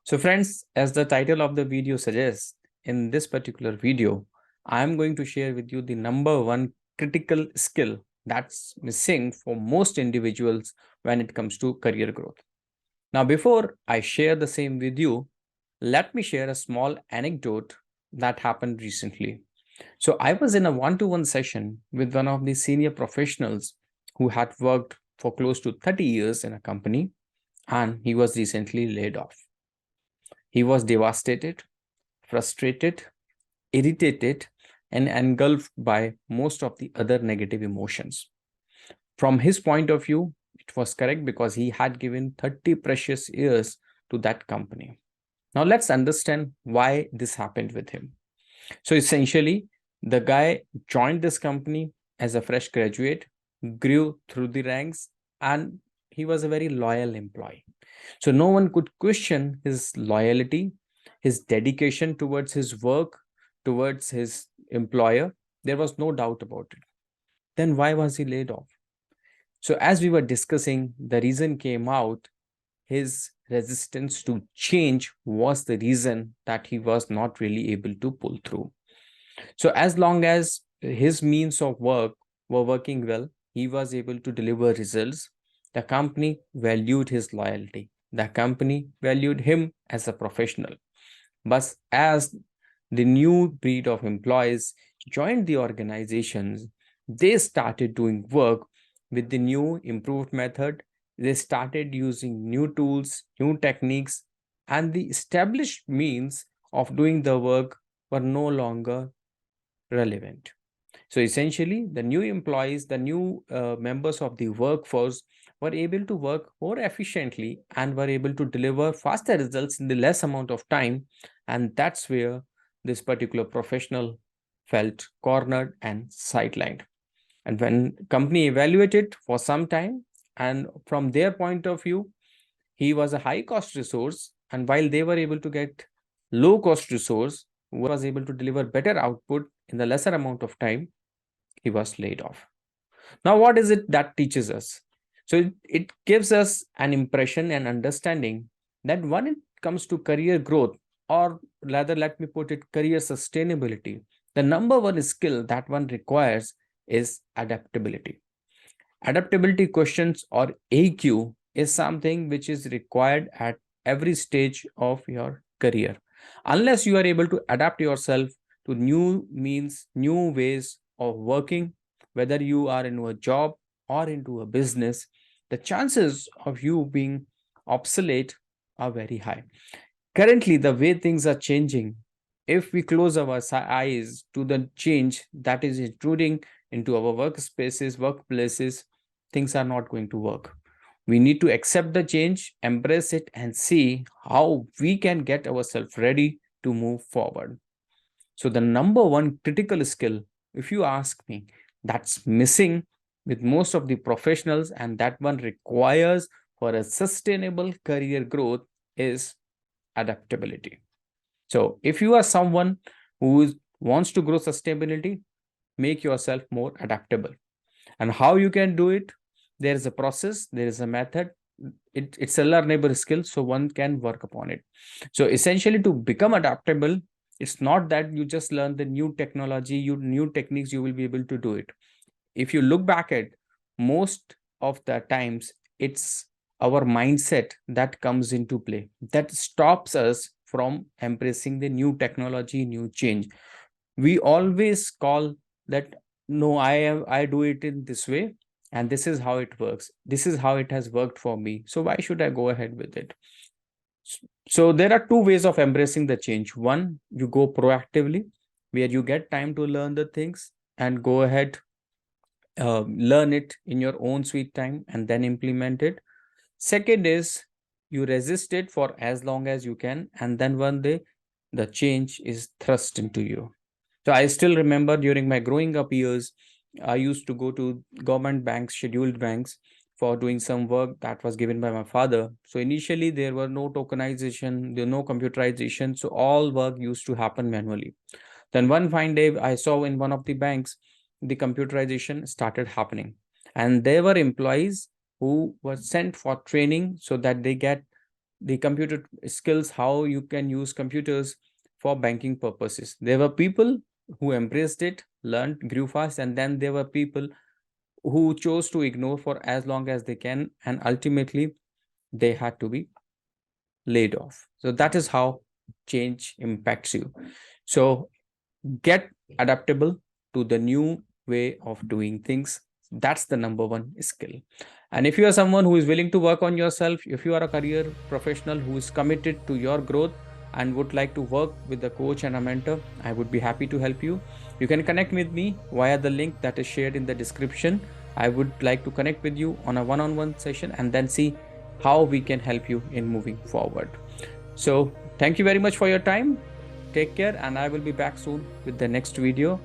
So friends, as the title of the video suggests, in this particular video, I am going to share with you the number one critical skill that's missing for most individuals when it comes to career growth. Now, before I share the same with you, let me share a small anecdote that happened recently. So I was in a one-to-one session with one of the senior professionals who had worked for close to 30 years in a company, and he was recently laid off. He was devastated, frustrated, irritated, and engulfed by most of the other negative emotions. From his point of view, it was correct because he had given 30 precious years to that company. Now, let's understand why this happened with him. So, essentially, the guy joined this company as a fresh graduate, grew through the ranks, and he was a very loyal employee. So no one could question his loyalty, his dedication towards his work, towards his employer. There was no doubt about it. Then why was he laid off? So as we were discussing, the reason came out, his resistance to change was the reason that he was not really able to pull through. So as long as his means of work were working well, he was able to deliver results. The company valued his loyalty. The company valued him as a professional. But as the new breed of employees joined the organizations, they started doing work with the new improved method. They started using new tools, new techniques, and the established means of doing the work were no longer relevant. So essentially, the new employees, the new members of the workforce were able to work more efficiently and were able to deliver faster results in the less amount of time. And that's where this particular professional felt cornered and sidelined. And when company evaluated for some time, and from their point of view, he was a high cost resource. And while they were able to get low cost resource who was able to deliver better output in the lesser amount of time, he was laid off. Now, what is it that teaches us? So it gives us an impression and understanding that when it comes to career growth, or rather, let me put it, career sustainability, the number one skill that one requires is adaptability. Adaptability questions, or AQ, is something which is required at every stage of your career. Unless you are able to adapt yourself to new means, new ways of working, whether you are into a job or into a business, the chances of you being obsolete are very high. Currently, the way things are changing, if we close our eyes to the change that is intruding into our workspaces, workplaces, things are not going to work. We need to accept the change, embrace it, and see how we can get ourselves ready to move forward. So, the number one critical skill, if you ask me, that's missing with most of the professionals, and that one requires for a sustainable career growth, is adaptability. So if you are someone who wants to grow sustainability, make yourself more adaptable. And how you can do it? There is a process, there is a method. It's a learnable skill, so one can work upon it. So essentially, to become adaptable, it's not that you just learn the new technology, new techniques, you will be able to do it. If you look back at most of the times, it's our mindset that comes into play that stops us from embracing the new technology, new change. We always call that, no, I do it in this way, and this is how it works, this is how it has worked for me, so why should I go ahead with it? So there are two ways of embracing the change. One, you go proactively, where you get time to learn the things and go ahead, learn it in your own sweet time and then implement it. Second is, you resist it for as long as you can, and then one day the change is thrust into you. So I still remember during my growing up years, I used to go to government banks, scheduled banks, for doing some work that was given by my father. So initially there were no tokenization, there were no computerization, so all work used to happen manually. Then one fine day, I saw in one of the banks, the computerization started happening. And there were employees who were sent for training so that they get the computer skills, how you can use computers for banking purposes. There were people who embraced it, learned, grew fast, and then there were people who chose to ignore for as long as they can, and ultimately they had to be laid off. So that is how change impacts you. So get adaptable to the new way of doing things. That's the number one skill. And if you are someone who is willing to work on yourself, if you are a career professional who is committed to your growth and would like to work with a coach and a mentor, I would be happy to help you. You can connect with me via the link that is shared in the description. I would like to connect with you on a one-on-one session and then see how we can help you in moving forward. So thank you very much for your time. Take care, and I will be back soon with the next video.